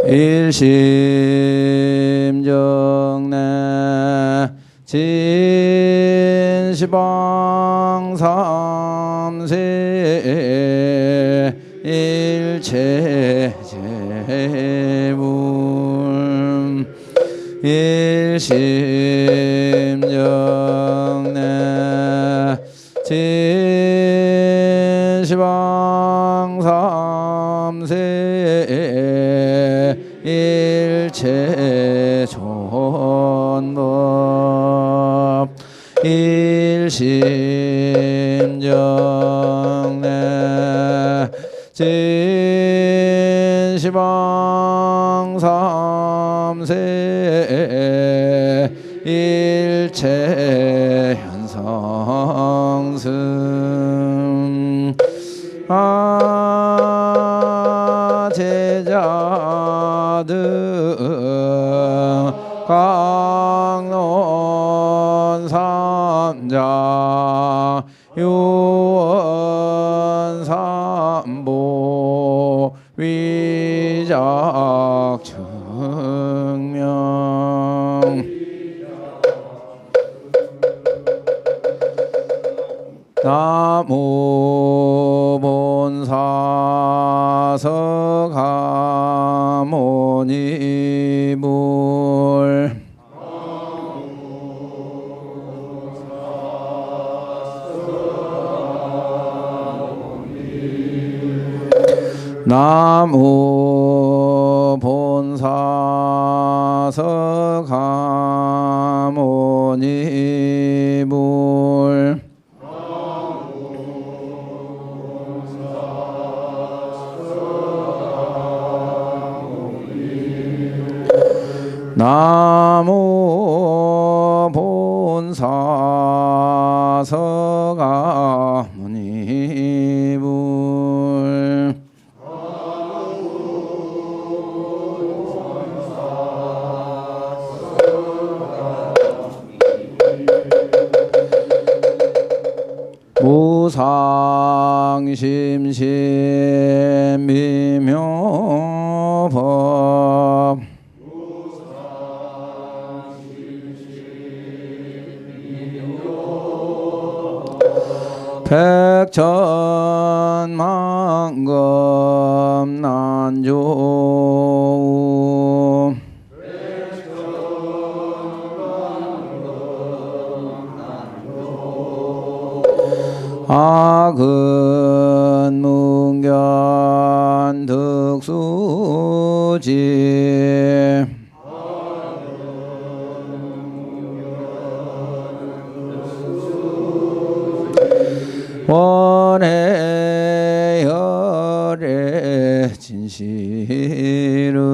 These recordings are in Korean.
일심정내 진시방 삼세 일체재물 일심정내 진시방 삼세 일체존법 일심정내 진시방 삼세 일체현성승 제자등 강론 삼장 유원 삼보 위작 증명 나무 본사석하모니불 나무 본사석하모니불 나무 본사석하모니불 무상심심 미묘법 백천만금 난조 악은 문견 득수지 원해 열애 진실을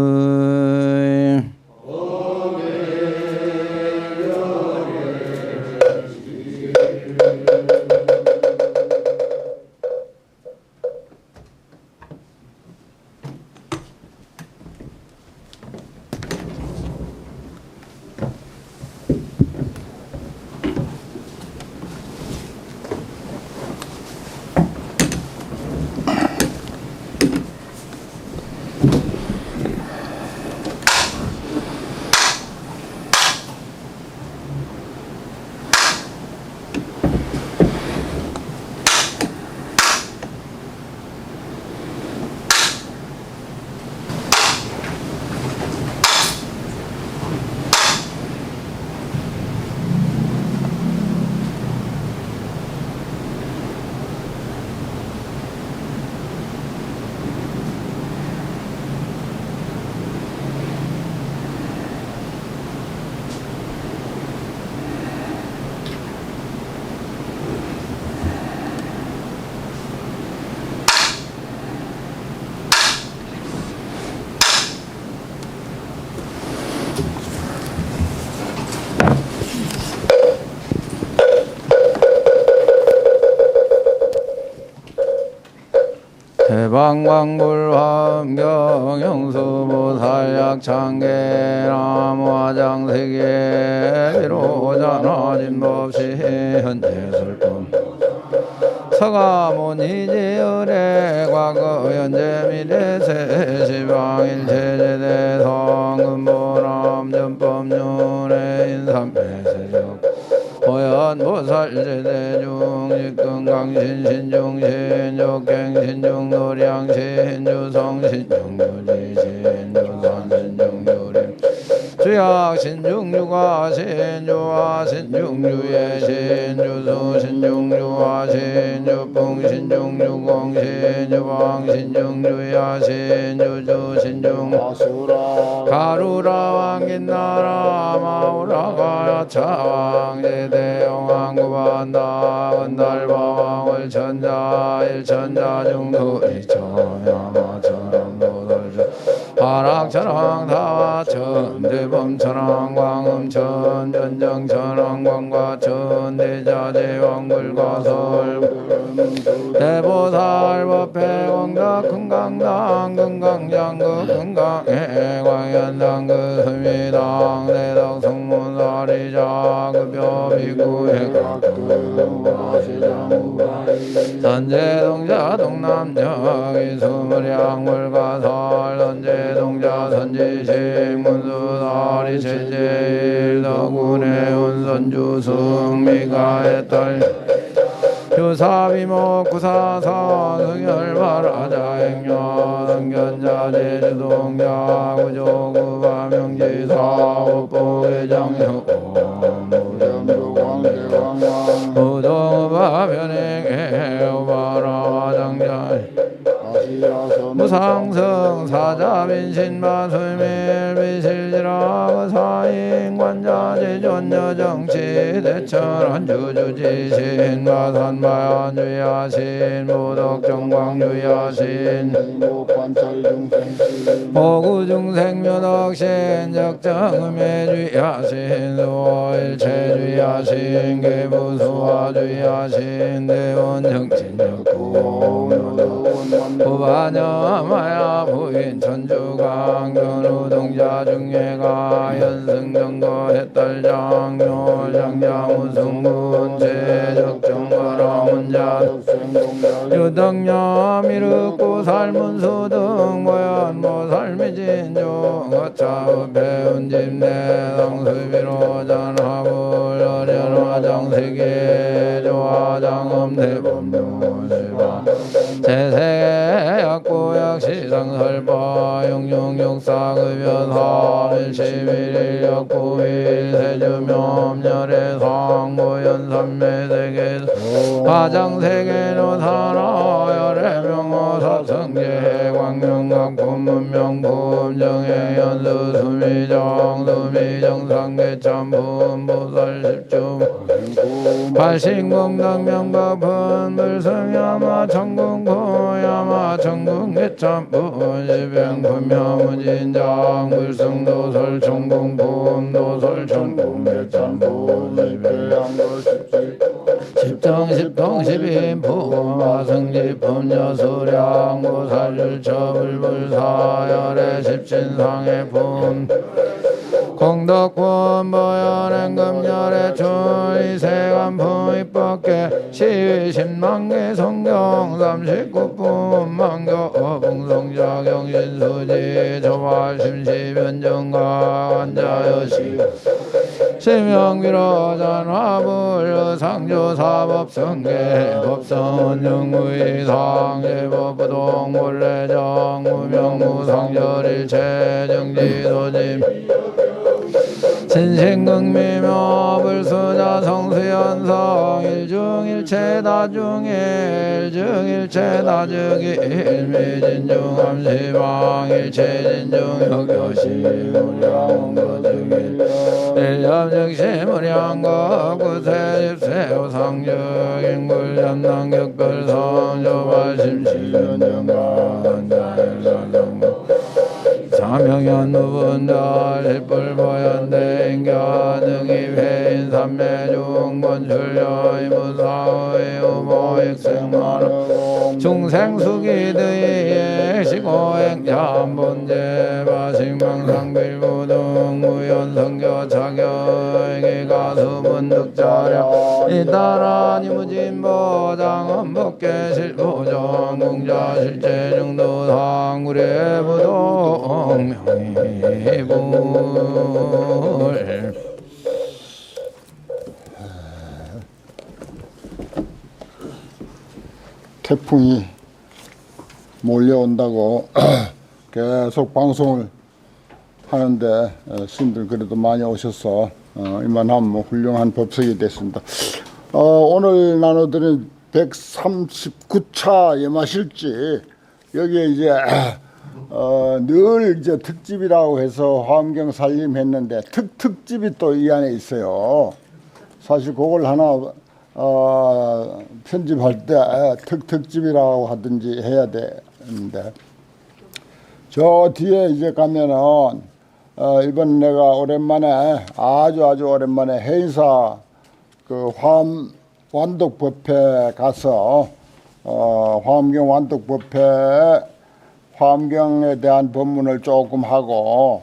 대방광불환경영수보살약창계나무화장세계 비로자나진법시 현재설품 서가모니지을의 과거 현재 미래 세시방일 제제대 성금보람 전법륜의 인삼배세적 호연보살 제대중 직근강신 신중신 육갱신중 노량신 주성 신중유지 신주산 신중유림 주약 신중유가 신주화 신중유예 신주수 신중유화 신주풍 신중유공 신주방 신중유야 신주주 신중 가루라 왕긴나라 마우라가 차왕 제대영왕구반다 은달바왕을 천자 일천자 중도 이천야마천왕 노설천 하락천왕 다와천 대범천왕 광음천 전정천왕 광과천 대자제왕불가설 대보살 법회 공덕 금강당 금강장국 금강해 광연당그 스미당 대덕 성문사리자 급여비구해 선제동자 동남역 이수무량물가설 선제동자 선지식 문수다리 제제일 덕운의 운선주 승미가의 딸 유사비모 구사사 승열바라자 행여 성견자 제주동자 구조구바 명지사 옥보회장효 무동우바 변행해 우바라장자 무상성 사자빈신바 수밀 비실지라 사인 관자 제존여 정치 대천한 주주지신 마산마연 주야신 무덕정광 주야신 보구중생 묘덕신 적정음의 주야신 수일체 주야신 계부수화 주야신 대원정신역구 부바녀마야 부인 천주강 견우동자 중예가 연승정거 해떨장묘 장자무승문 제적정거라문자 유덕녀 미륵고 살문수등 모연모 살미진종 거차읍 배운집내 당수비로 전화불 어련화장세계 조화장엄대법묘시바 제세약구약 시상설파 용용육사급여사 일시일역구일 세주묘엄열의 상고연삼매세계 가장세계노사나 열애명호사성제 광명각품문명품 정해연수 수미정 수미정상계참품 보살십중 발신공당명가분 불성야마 천궁포야마 천궁계참분 지병품야무진장 불성도설 천궁품 도설 천궁계참분 지배양도십지 십정십통 십인품 화성지품 여수량 보살율처불불사열의 십신상의품 공덕군 보현행금열의 추이세간품 입법계 시위십만개 성경 39품 만교 봉성자 경신수지 조화심시변정가 안자여시 심영비로전화불 상조사법성계 법선영무이상 예법부동 본래정 무명무상절일체 정지도짐 신신극미묘 불수자 성수연성 일중일체다중일 일중일체다중일 일미진중함시방 일체진중역여시무량거중일 일염즉시무량거 구세십세우상적인굴연남격별성 조발심시연정가 사명연누분자 십불보연대인견 능입회인 삼매중건출려의 무사의 우모익생만은 중생수기드의 시고행참본제 바식망상빌부등 무여 자견 성교 자견에게 가슴은 득자랴 이따라니 무진보장 법계 실보정 공자 실제 정도 상구례 부동 명의불 태풍이 몰려온다고 계속 방송을 하는데 스님들 그래도 많이 오셔서 이만하면 뭐 훌륭한 법석이 됐습니다. 오늘 나눠드린 139차 예마실지 여기에 이제 늘 이제 특집이라고 해서 화엄경 살림했는데 특집이 또 이 안에 있어요. 사실 그걸 하나 편집할 때 특집이라고 하든지 해야 되는데 저 뒤에 이제 가면은 이번 내가 오랜만에 아주 오랜만에 해인사 그 완독법회 가서 화엄경 완독법회 화엄경에 대한 법문을 조금 하고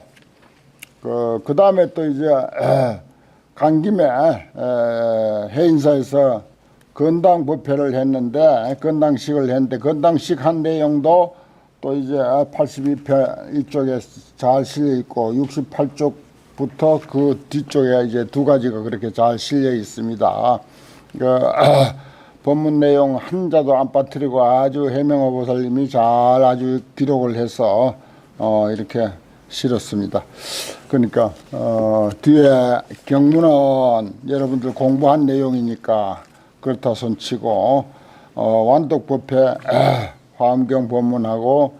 그 다음에 또 이제 간 김에 해인사에서 건당 법회를 했는데 건당식을 했는데 건당식 한 내용도 또 이제 82편 이쪽에 잘 실려 있고 68쪽부터 그 뒤쪽에 이제 두 가지가 그렇게 잘 실려 있습니다. 그 법문 내용 한자도 안 빠뜨리고 아주 해명호 보살님이 잘 아주 기록을 해서 이렇게 실었습니다. 그러니까 뒤에 경문은 여러분들 공부한 내용이니까 그렇다 손치고 완독법회 화엄경 법문하고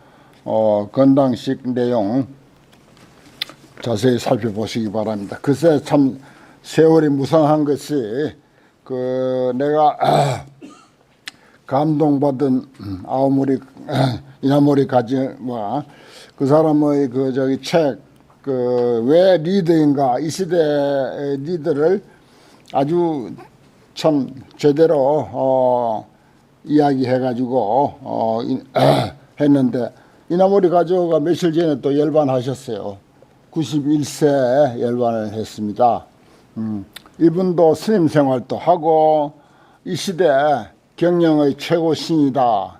건당식 내용 자세히 살펴보시기 바랍니다. 글쎄 참 세월이 무성한 것이 그 내가 감동받은 아오모리 이나모리 가지와 그 사람의 그 저기 책 그 왜 리더인가 이 시대의 리더를 아주 참 제대로 이야기해가지고 했는데 이나모리 가지가 며칠 전에 또 열반하셨어요. 91세 열반을 했습니다. 이분도 스님 생활도 하고 이 시대 경영의 최고 신이다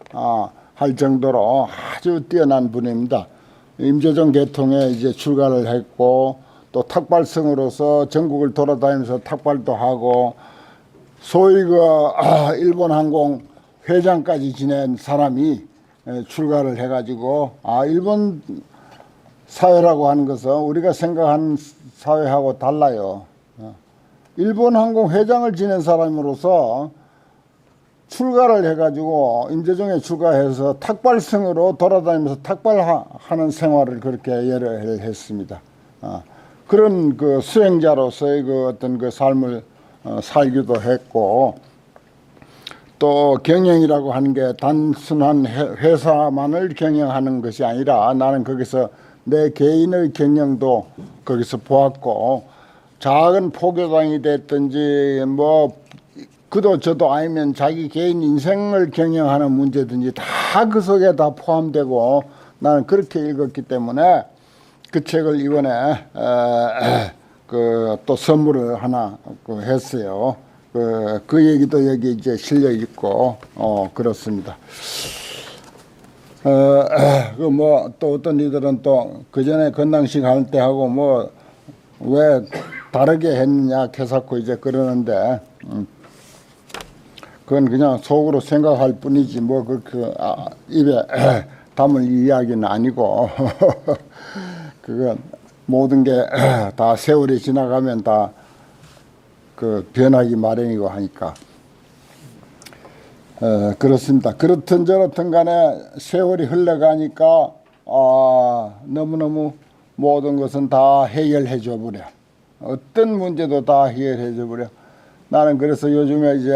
할 정도로 아주 뛰어난 분입니다. 임재정 계통에 이제 출가를 했고 또 탁발성으로서 전국을 돌아다니면서 탁발도 하고 소위 그 일본 항공 회장까지 지낸 사람이 출가를 해가지고 일본 사회라고 하는 것은 우리가 생각하는 사회하고 달라요. 일본 항공 회장을 지낸 사람으로서 출가를 해가지고 임재정에 출가해서 탁발성으로 돌아다니면서 탁발하는 생활을 그렇게 예를 했습니다. 그런 그 수행자로서의 그 어떤 그 삶을 살기도 했고 또 경영이라고 하는 게 단순한 회사만을 경영하는 것이 아니라 나는 거기서 내 개인의 경영도 거기서 보았고 작은 포교당이 됐든지 뭐 그도 저도 아니면 자기 개인 인생을 경영하는 문제든지 다 그 속에 다 포함되고 나는 그렇게 읽었기 때문에 그 책을 이번에 그 또 선물을 하나 했어요. 그 얘기도 여기 이제 실려 있고 그렇습니다. 그 뭐 또 어떤 이들은 또 그 전에 건당식 할 때 하고 뭐 왜 다르게 했느냐 캐사코 이제 그러는데 그건 그냥 속으로 생각할 뿐이지 뭐 그 입에 담을 이야기는 아니고 그건 모든 게 다 세월이 지나가면 다 그 변하기 마련이고 하니까 그렇습니다. 그렇든 저렇든 간에 세월이 흘러가니까 너무너무 모든 것은 다 해결해 줘 버려. 어떤 문제도 다 해결해 줘 버려. 나는 그래서 요즘에 이제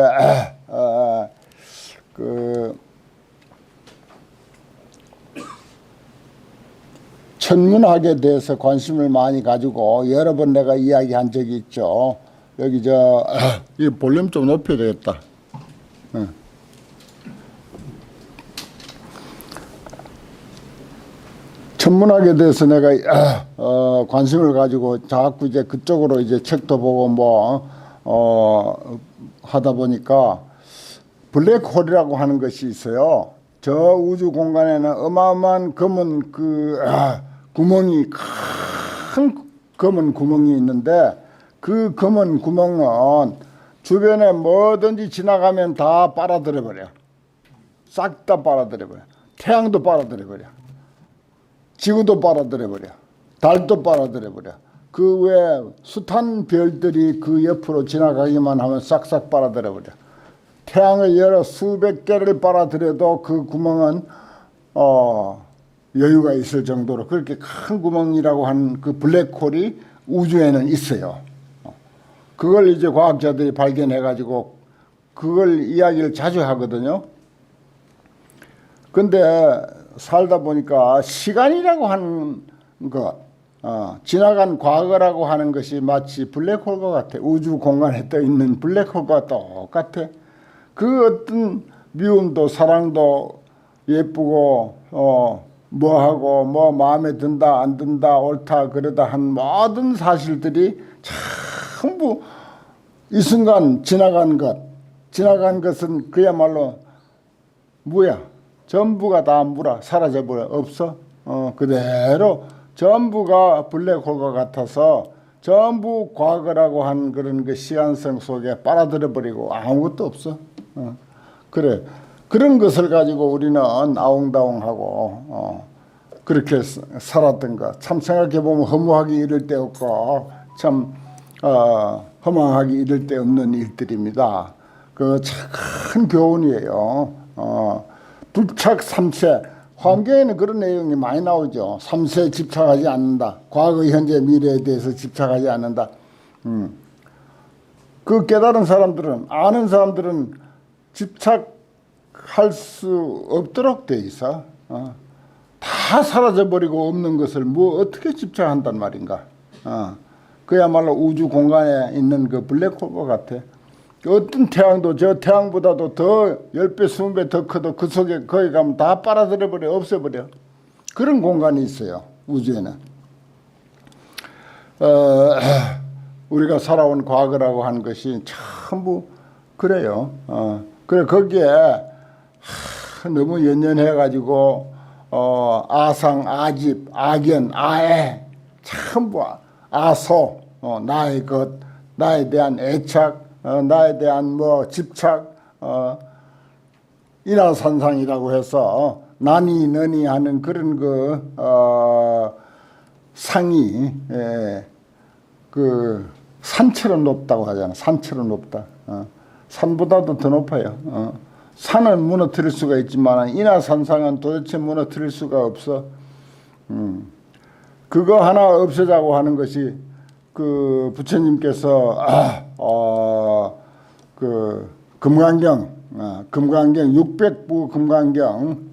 그 천문학에 대해서 관심을 많이 가지고 여러 번 내가 이야기한 적이 있죠. 여기 이 볼륨 좀 높여야 되겠다. 천문학에 대해서 내가 관심을 가지고 자꾸 이제 그쪽으로 이제 책도 보고 하다 보니까 블랙홀이라고 하는 것이 있어요. 저 우주 공간에는 어마어마한 검은 구멍이 큰 검은 구멍이 있는데 그 검은 구멍은 주변에 뭐든지 지나가면 다 빨아들여 버려. 싹 다 빨아들여 버려. 태양도 빨아들여 버려. 지구도 빨아들여 버려. 달도 빨아들여 버려. 그 외에 숱한 별들이 그 옆으로 지나가기만 하면 싹싹 빨아들여 버려. 태양을 여러 수백 개를 빨아들여도 그 구멍은 여유가 있을 정도로 그렇게 큰 구멍이라고 하는 그 블랙홀이 우주에는 있어요. 그걸 이제 과학자들이 발견해 가지고 그걸 이야기를 자주 하거든요. 근데 살다 보니까 시간이라고 하는 것, 지나간 과거라고 하는 것이 마치 블랙홀과 같아. 우주 공간에 떠 있는 블랙홀과 똑같아. 그 어떤 미움도 사랑도 예쁘고 뭐하고 뭐 마음에 든다 안 든다 옳다 그러다 한 모든 사실들이 전부 이 순간 지나간 것은 그야말로 무야. 전부가 다 무라 사라져버려. 없어. 그대로 전부가 블랙홀과 같아서 전부 과거라고 한 그런 그 시간성 속에 빨아들여 버리고 아무것도 없어. 그래. 그런 것을 가지고 우리는 아웅다웅하고 그렇게 살았던 것. 참 생각해 보면 허무하기 이를 데 없고 참 허망하기 이를 데 없는 일들입니다. 그 큰 교훈이에요. 불착 삼세. 환경에는 그런 내용이 많이 나오죠. 삼세에 집착하지 않는다. 과거, 현재, 미래에 대해서 집착하지 않는다. 그 깨달은 사람들은, 아는 사람들은 집착할 수 없도록 돼 있어. 다 사라져버리고 없는 것을 뭐 어떻게 집착한단 말인가. 그야말로 우주 공간에 있는 그 블랙홀과 같아. 어떤 태양도 저 태양보다도 더 10배, 20배 더 커도 그 속에 거기 가면 다 빨아들여버려, 없애버려. 그런 공간이 있어요, 우주에는. 우리가 살아온 과거라고 하는 것이 전부 그래요. 그래, 거기에 너무 연연해가지고, 아상, 아집, 악연, 아애, 전부 아소, 나의 것, 나에 대한 애착, 나에 대한 뭐 집착, 인하산상이라고 해서 나니 너니 하는 그런 그 상이 그 산처럼 높다고 하잖아. 산처럼 높다. 산보다도 더 높아요. 산은 무너뜨릴 수가 있지만 인하산상은 도대체 무너뜨릴 수가 없어. 그거 하나 없애자고 하는 것이 그 부처님께서 그 금강경 600부 금강경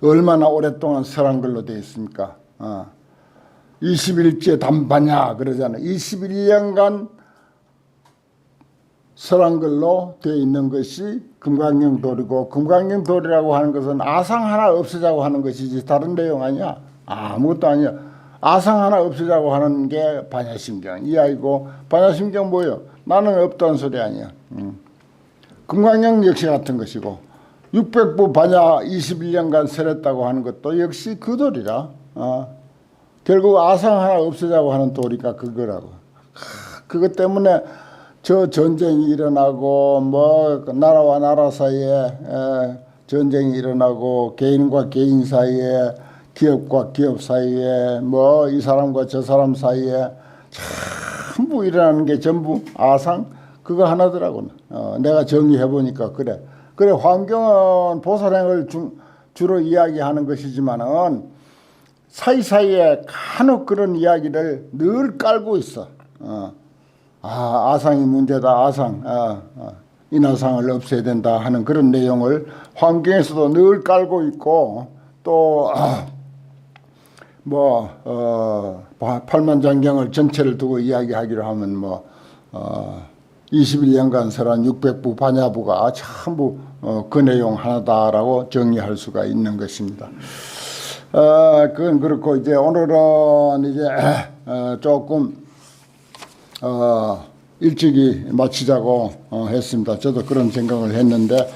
얼마나 오랫동안 설한 걸로 되어 있습니까? 21제 담바냐 그러잖아요. 21년간 설한 걸로 되어 있는 것이 금강경 도리고, 금강경 도리라고 하는 것은 아상 하나 없애자고 하는 것이지 다른 내용 아니야. 아무것도 아니야. 아상 하나 없애자고 하는 게 반야심경 이야기고, 반야심경 뭐예요? 나는 없다는 소리 아니야. 금강경 역시 같은 것이고, 600부 반야 21년간 설했다고 하는 것도 역시 그 도리라. 결국 아상 하나 없애자고 하는 도리가 그거라고. 그것 때문에 저 전쟁이 일어나고 뭐 나라와 나라 사이에 전쟁이 일어나고 개인과 개인 사이에 기업과 기업 사이에 뭐 이 사람과 저 사람 사이에 전부 일어나는 게 전부 아상 그거 하나더라고. 내가 정리해 보니까 그래. 그래, 환경은 보살행을 주로 이야기하는 것이지만은 사이사이에 간혹 그런 이야기를 늘 깔고 있어. 아상이 문제다. 아상, 인하상을 없애야 된다 하는 그런 내용을 환경에서도 늘 깔고 있고, 또 팔만장경을 전체를 두고 이야기하기로 하면 21년간 설한 600부 반야부가 전부 그 내용 하나다라고 정리할 수가 있는 것입니다. 그건 그렇고 이제 오늘은 이제 조금 일찍이 마치자고 했습니다. 저도 그런 생각을 했는데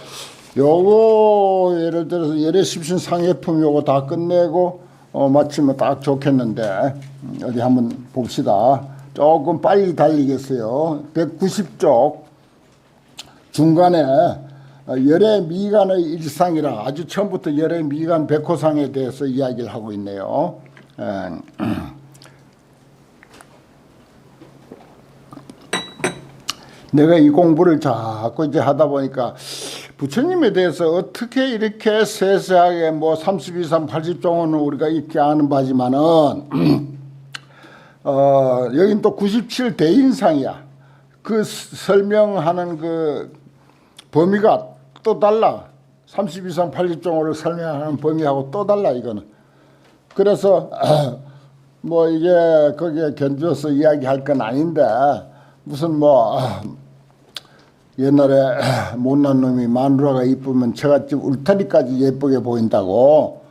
요거 예를 들어서 열애십신 상해품 요거 다 끝내고 마치면 딱 좋겠는데 어디 한번 봅시다. 조금 빨리 달리겠어요. 190쪽 중간에 열애 미간의 일상이라 아주 처음부터 열애 미간 백호상에 대해서 이야기를 하고 있네요. 내가 이 공부를 자꾸 이제 하다 보니까 부처님에 대해서 어떻게 이렇게 세세하게 뭐 32산 80종은 우리가 익히 아는 바지만은 여긴 또 97 대인상이야. 그 설명하는 그 범위가 또 달라. 32산 80종을 설명하는 범위하고 또 달라 이거는. 그래서 뭐 이게 거기에 견주어서 이야기할 건 아닌데 무슨 뭐 옛날에 못난 놈이 마누라가 이쁘면 처갓집 울타리까지 예쁘게 보인다고.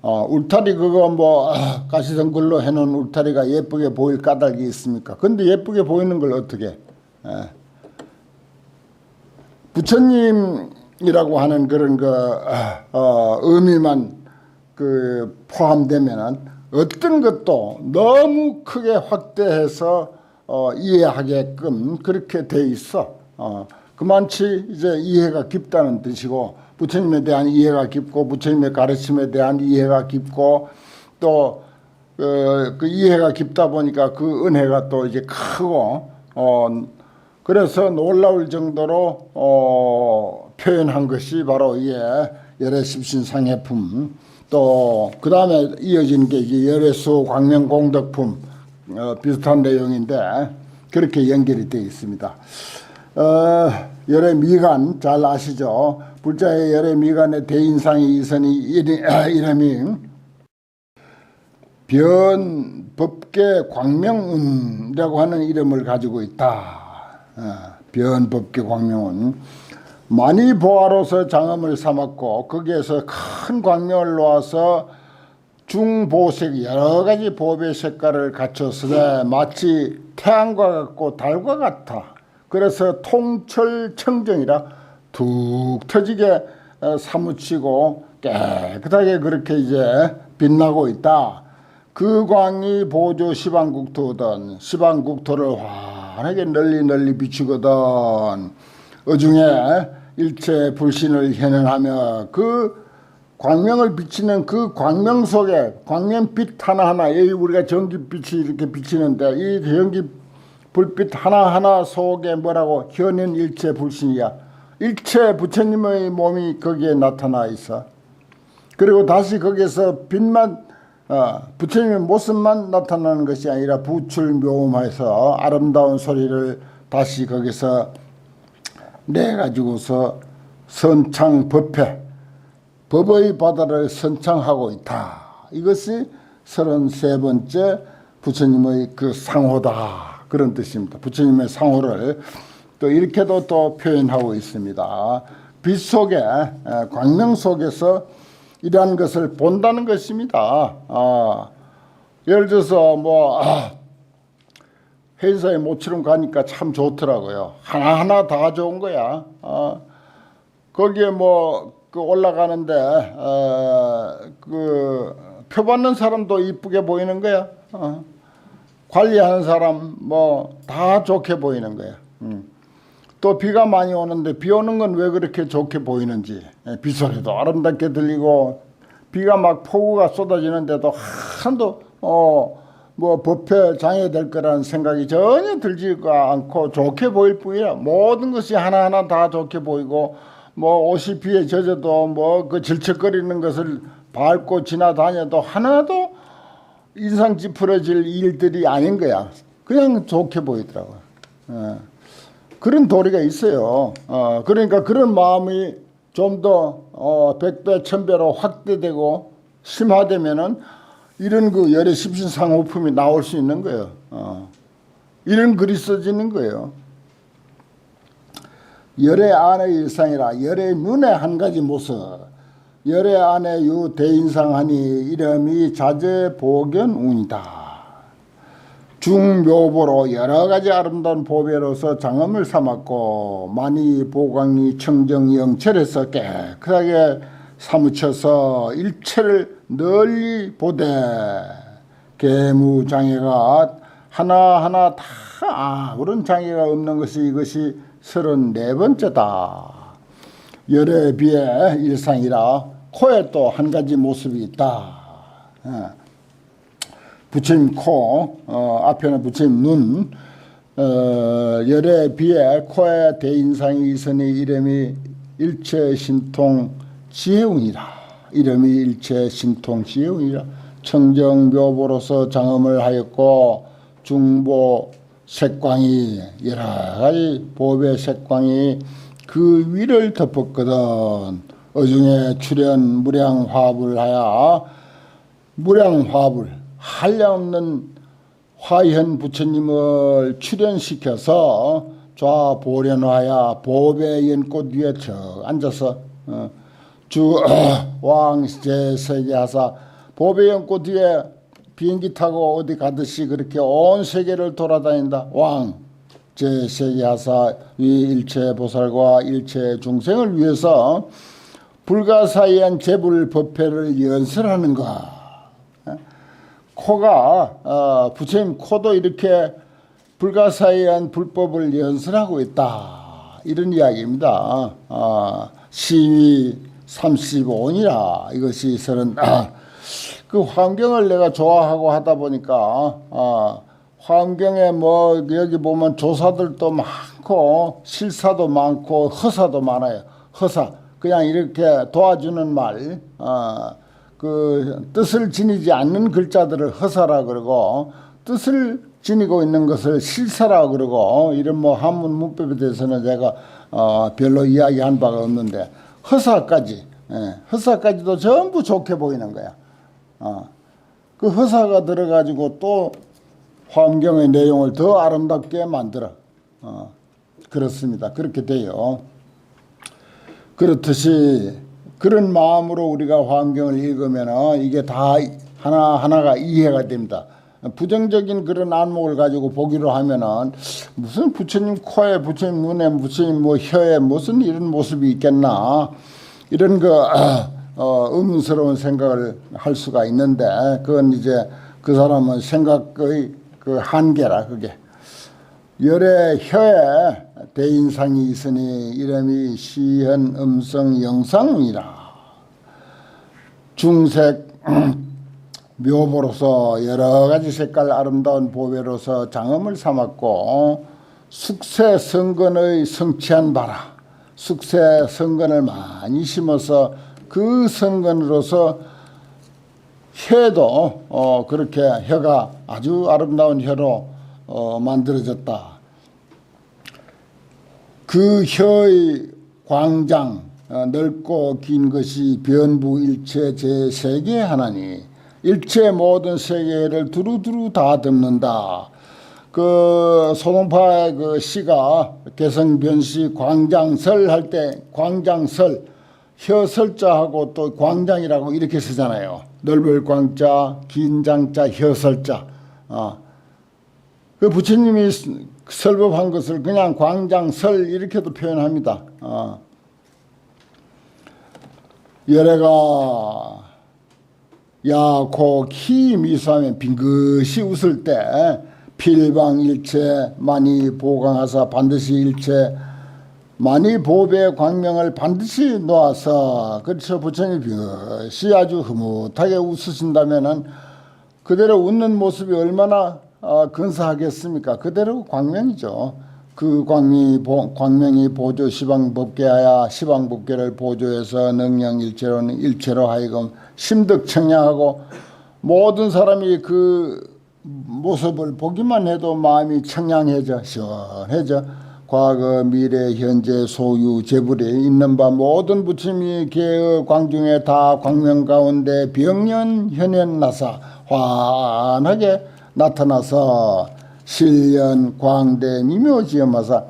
울타리 그거 뭐 가시성글로 해놓은 울타리가 예쁘게 보일 까닭이 있습니까? 근데 예쁘게 보이는 걸 어떻게? 부처님이라고 하는 그런 의미만 그 포함되면은 어떤 것도 너무 크게 확대해서 이해하게끔 그렇게 돼 있어. 그만치 이제 이해가 깊다는 뜻이고 부처님에 대한 이해가 깊고 부처님의 가르침에 대한 이해가 깊고 또 그 이해가 깊다 보니까 그 은혜가 또 이제 크고 그래서 놀라울 정도로 표현한 것이 바로 이게 열애십신상해품 또 그 다음에 이어진 게 이제 열애수 광명공덕품 비슷한 내용인데 그렇게 연결이 되어 있습니다. 열애 미간 잘 아시죠? 불자의 열애 미간의 대인상의 이선이 이름이 변법계 광명운이라고 하는 이름을 가지고 있다. 변법계 광명운. 많이 보아로서 장엄을 삼았고 거기에서 큰 광명을 놓아서 중보색 여러 가지 보배 색깔을 갖췄으되 마치 태양과 같고 달과 같아. 그래서 통철청정이라 툭 터지게 사무치고 깨끗하게 그렇게 이제 빛나고 있다. 그 광이 보조 시방국토거든. 시방국토를 환하게 널리 비추거든. 어중에 일체 불신을 현현하며 그 광명을 비치는 그 광명 속에 광명빛 하나하나 여기 우리가 전기빛이 이렇게 비치는데 이 전기 불빛 하나하나 속에 뭐라고 현현 일체 불신이야. 일체 부처님의 몸이 거기에 나타나 있어. 그리고 다시 거기에서 빛만 부처님의 모습만 나타나는 것이 아니라 부출묘음해서 아름다운 소리를 다시 거기서 내가지고서 선창법회 법의 바다를 선창하고 있다. 이것이 33번째 부처님의 그 상호다. 그런 뜻입니다. 부처님의 상호를 또 이렇게도 또 표현하고 있습니다. 빛 속에 광명 속에서 이러한 것을 본다는 것입니다. 예를 들어서 뭐 회사에 모처럼 가니까 참 좋더라고요. 하나하나 다 좋은 거야. 거기에 뭐 그 올라가는데 그 표 받는 사람도 이쁘게 보이는 거야. 관리하는 사람 뭐 다 좋게 보이는 거야. 또 비가 많이 오는데 비 오는 건 왜 그렇게 좋게 보이는지 빗소리도 아름답게 들리고 비가 막 폭우가 쏟아지는데도 한도 뭐 법회 장애될 거라는 생각이 전혀 들지가 않고 좋게 보일 뿐이야. 모든 것이 하나하나 다 좋게 보이고 뭐 옷이 비에 젖어도 뭐 그 질척거리는 것을 밟고 지나다녀도 하나도 인상 찌푸러질 일들이 아닌 거야. 그냥 좋게 보이더라고요. 그런 도리가 있어요. 그러니까 그런 마음이 좀 더 100배, 1000배로 확대되고 심화되면은 이런 그 열애 십신상호품이 나올 수 있는 거예요. 이런 글이 써지는 거예요. 열애 안의 일상이라 열애 눈의 한 가지 모습. 열애 안에 유 대인상하니 이름이 자제보견운이다. 중묘보로 여러 가지 아름다운 보배로서 장엄을 삼았고 많이 보광이 청정영철해서 깨끗하게 사무쳐서 일체를 널리 보되 계무장애가 하나하나 다 아무런 장애가 없는 것이 이것이 34번째다. 열에 비해 일상이라 코에 또 한 가지 모습이 있다. 부처님 코, 앞에는 부처님 눈, 열에 비해 코에 대인상이 있으니 이름이 일체신통지혜웅이라. 이름이 일체신통지혜웅이라. 청정묘보로서 장엄을 하였고 중보 색광이 여러 가지 보배 색광이 그 위를 덮었거든. 어중에 출현 무량화불하여 무량화불 한량없는 화현 부처님을 출현시켜서 좌보련하여 보배 연꽃 위에 저 앉아서 주왕제세계하사 보배 연꽃 위에 비행기 타고 어디 가듯이 그렇게 온 세계를 돌아다닌다. 왕제세계하사 위 일체 보살과 일체 중생을 위해서 불가사의한 재불법회를 연설하는 것. 코가 부처님 코도 이렇게 불가사의한 불법을 연설하고 있다. 이런 이야기입니다. 시위 35원이라 이것이 그 환경을 내가 좋아하고 하다 보니까 환경에 뭐 여기 보면 조사들도 많고 실사도 많고 허사도 많아요. 허사 그냥 이렇게 도와주는 말. 그 뜻을 지니지 않는 글자들을 허사라 그러고 뜻을 지니고 있는 것을 실사라 그러고 이런 뭐 한문 문법에 대해서는 제가 별로 이야기한 바가 없는데 허사까지도 전부 좋게 보이는 거야. 그 허사가 들어가지고 또 환경의 내용을 더 아름답게 만들어. 그렇습니다. 그렇게 돼요. 그렇듯이 그런 마음으로 우리가 환경을 읽으면 이게 다 하나하나가 이해가 됩니다. 부정적인 그런 안목을 가지고 보기로 하면은 무슨 부처님 코에 부처님 눈에 부처님 뭐 혀에 무슨 이런 모습이 있겠나 이런 의문스러운 생각을 할 수가 있는데 그건 이제 그 사람은 생각의 그 한계라 그게. 열의 혀에 대인상이 있으니 이름이 시현 음성 영상이라. 중색 묘보로서 여러 가지 색깔 아름다운 보배로서 장엄을 삼았고 숙세 성근의 성취한 바라. 숙세 성근을 많이 심어서 그 성근으로서 혀도 그렇게 혀가 아주 아름다운 혀로 만들어졌다. 그 혀의 광장 넓고 긴 것이 변부 일체 제3개 하나니 일체 모든 세계를 두루두루 다 덮는다. 그 소동파의 그 시가 개성변시 광장설 할 때 광장설 혀설자하고 또 광장이라고 이렇게 쓰잖아요. 넓을 광자 긴 장자 혀설자. 그 부처님이 설법한 것을 그냥 광장설 이렇게도 표현합니다. 열애가 야코 키 미수하면 빙긋이 웃을 때 필방일체 많이 보강하사 반드시 일체 많이 보배 광명을 반드시 놓아서 그렇죠. 부처님이 빙긋이 아주 흐뭇하게 웃으신다면은 그대로 웃는 모습이 얼마나 근사하겠습니까? 그대로 광명이죠. 그 광명이 보조 시방법계하여 시방법계를 보조해서 능령일체로는 일체로 하여금 심득청량하고 모든 사람이 그 모습을 보기만 해도 마음이 청량해져 시원해져. 과거 미래 현재 소유 재불에 있는 바 모든 부처님이 개의 광중에 다 광명 가운데 병년 현현 나사 환하게 나타나서 실련 광대 미묘지엄하사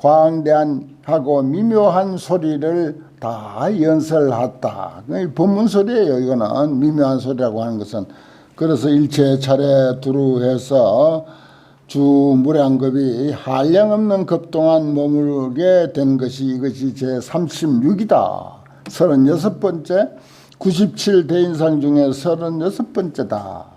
광대하고 미묘한 소리를 다 연설했다. 법문 소리예요. 이거는 미묘한 소리라고 하는 것은. 그래서 일체 차례 두루해서 주 무량겁이 한량없는 급 동안 머물게 된 것이 이것이 제36이다. 36번째 97대인상 중에 36번째다.